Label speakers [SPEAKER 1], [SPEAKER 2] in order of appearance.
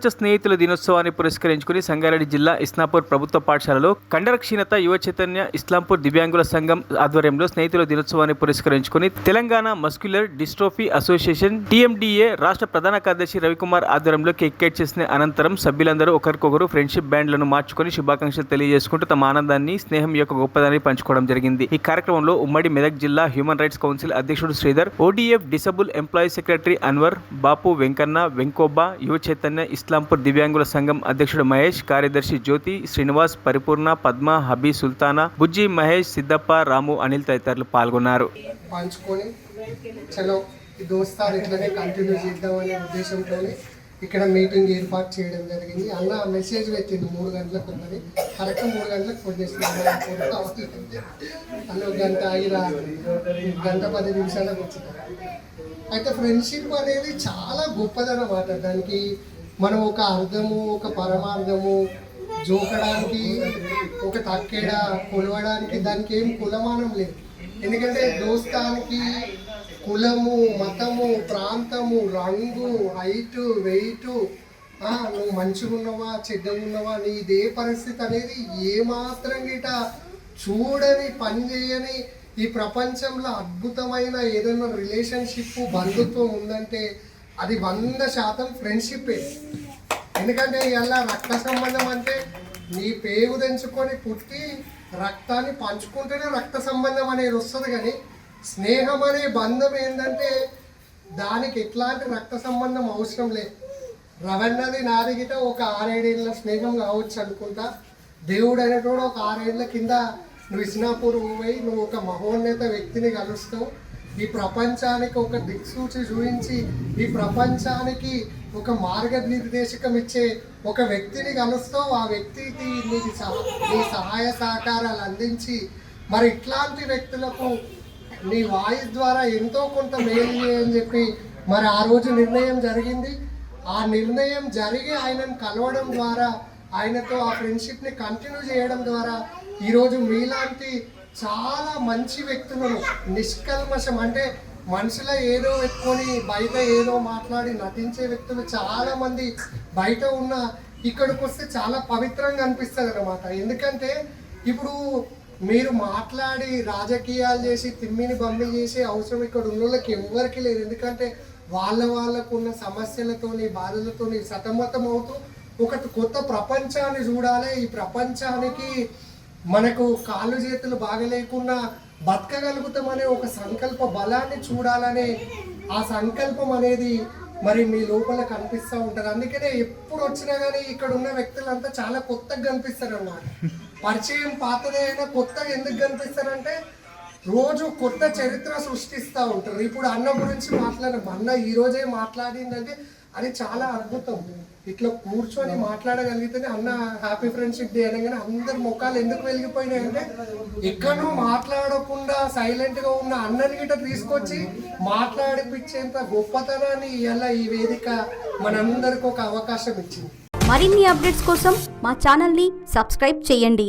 [SPEAKER 1] ప్రపంచ స్నేహితుల దినోత్సవాన్ని పురస్కరించుకుని సంగారెడ్డి జిల్లా ఇస్నాపూర్ ప్రభుత్వ పాఠశాలలో కండర క్షీణత యువ చైతన్య ఇస్లాంపూర్ దివ్యాంగుల సంఘం ఆధ్వర్యంలో స్నేహితుల దినోత్సవాన్ని పురస్కరించుకుని తెలంగాణ మస్క్యులర్ డిస్ట్రోఫీ అసోసియేషన్ టీఎండిఏ రాష్ట్ర ప్రధాన కార్యదర్శి రవికుమార్ ఆధ్వర్యంలో కేక్ కట్ చేసిన అనంతరం సభ్యులందరూ ఒకరికొకరు ఫ్రెండ్షిప్ బ్యాండ్లను మార్చుకొని శుభాకాంక్షలు తెలియజేసుకుంటూ తమ ఆనందాన్ని స్నేహం యొక్క గొప్పదాన్ని పంచుకోవడం జరిగింది. ఈ కార్యక్రమంలో ఉమ్మడి మెదక్ జిల్లా హ్యూమన్ రైట్స్ కౌన్సిల్ అధ్యక్షుడు Sridhar, ODF disabled employee secretary Anwar, Bapu Venkanna, Venkoba, Yuva Chaitanya Islampur దివ్యాంగుల సంఘం అధ్యక్షుడు మహేష్, కార్యదర్శి జ్యోతి, శ్రీనివాస్, పరిపూర్ణ, పద్మ, హబీ, సుల్తానా, బుజ్జి, మహేష్, సిద్దప్ప, రాము, అనిల్ తదితరులు పాల్గొన్నారు.
[SPEAKER 2] ఇక్కడ మీటింగ్ ఏర్పాటు చేయడం జరిగింది. అన్న మెసేజ్ పెట్టింది 3 గంటలకు ఉన్నది, కరెక్ట్ 3 గంటలకు ఫోన్ చేస్తున్నాను. అన్న 1 గంట ఆగిరా, 1 గంట 10 నిమిషాలకు వచ్చింది. అయితే ఫ్రెండ్షిప్ అనేది చాలా గొప్పదన్నమాట. దానికి మనం ఒక అర్థము, ఒక పరమార్థము, జోకడానికి, ఒక తక్కేడ కొలవడానికి దానికి ఏం కులమానం లేదు. ఎందుకంటే దోస్తానికి కులము, మతము, ప్రాంతము, రంగు, హైటు, వెయిటు, నువ్వు మంచిగా ఉన్నావా చెడ్డగా ఉన్నావా, నీ ఇదే పరిస్థితి అనేది ఏమాత్రం గిట చూడని పని చేయని ఈ ప్రపంచంలో అద్భుతమైన ఏదైనా రిలేషన్షిప్, బంధుత్వం ఉందంటే అది 100% ఫ్రెండ్షిప్పే. ఎందుకంటే ఇలా రక్త సంబంధం అంటే నీ పేగు తెంచుకొని పుట్టి రక్తాన్ని పంచుకుంటేనే రక్త సంబంధం అనేది వస్తుంది. కానీ స్నేహం అనే బంధం ఏంటంటే దానికి ఎట్లాంటి రక్త సంబంధం అవసరం లేదు. రవన్నది నాది గిట ఒక 6-7 ఏళ్ళ స్నేహం కావచ్చు అనుకుంటా. దేవుడు అనేటోడు ఒక 6 ఏళ్ళ కింద నువ్వు ఇస్నాపూర్ పోయి నువ్వు ఒక మహోన్నత వ్యక్తిని కలుస్తావు. ఈ ప్రపంచానికి ఒక దిక్సూచి చూపించి ఈ ప్రపంచానికి ఒక మార్గనిర్దేశకం ఇచ్చే ఒక వ్యక్తిని కలుస్తావు. ఆ వ్యక్తికి నీ సహాయ సహకారాలు అందించి మరి ఇట్లాంటి వ్యక్తులకు నీ వాయిస్ ద్వారా ఎంతో కొంత మేలు చేయని చెప్పి మరి ఆ రోజు నిర్ణయం జరిగింది. ఆ నిర్ణయం జరిగి ఆయనను కలవడం ద్వారా, ఆయనతో ఆ ఫ్రెండ్షిప్ని కంటిన్యూ చేయడం ద్వారా ఈరోజు మీలాంటి చాలా మంచి వ్యక్తులను, నిష్కల్మషం అంటే మనసులో ఏదో పెట్టుకొని బయట ఏదో మాట్లాడి నటించే వ్యక్తులు చాలామంది బయట ఉన్న ఇక్కడికి వస్తే చాలా పవిత్రంగా అనిపిస్తుంది అన్నమాట. ఎందుకంటే ఇప్పుడు మీరు మాట్లాడి రాజకీయాలు చేసి తిమ్మిని బమ్మి చేసే అవసరం ఇక్కడ ఉన్న వాళ్ళకి ఎవరికి లేదు. ఎందుకంటే వాళ్ళకు ఉన్న సమస్యలతోని, బాధలతోని సతమతం అవుతూ ఒక కొత్త ప్రపంచాన్ని చూడాలి. ఈ ప్రపంచానికి మనకు కాళ్ళు చేతులు బాగలేకున్నా బతకగలుగుతామనే ఒక సంకల్ప బలాన్ని చూడాలనే ఆ సంకల్పం అనేది మరి మీ లోపల కనిపిస్తూ ఉంటుంది. అందుకనే ఎప్పుడు వచ్చినా కానీ ఇక్కడ ఉన్న వ్యక్తులంతా చాలా కొత్తగా కనిపిస్తారు అన్నమాట. పరిచయం పాతదే అయినా కొత్తగా ఎందుకు కనిపిస్తారంటే రోజు కొత్త చరిత్ర సృష్టిస్తూ ఉంటారు. ఇప్పుడు అన్న గురించి అన్న ఈరోజే మాట్లాడిందంటే అది చాలా అద్భుతం. ఇట్లా కూర్చొని మాట్లాడగలిగితేనే అన్న హ్యాపీ ఫ్రెండ్షిప్ డే అనగానే అందరి ముఖాలు ఎందుకు వెలిగిపోయినాయి అంటే ఎక్కడో మాట్లాడకుండా సైలెంట్గా ఉన్న అన్నని గిట్ట తీసుకొచ్చి మాట్లాడిపించేంత గొప్పతనాన్ని ఇలా ఈ వేదిక మనందరికి ఒక అవకాశం ఇచ్చింది.
[SPEAKER 3] మరిన్ని అప్డేట్స్ కోసం మా ఛానల్ని సబ్స్క్రైబ్ చేయండి.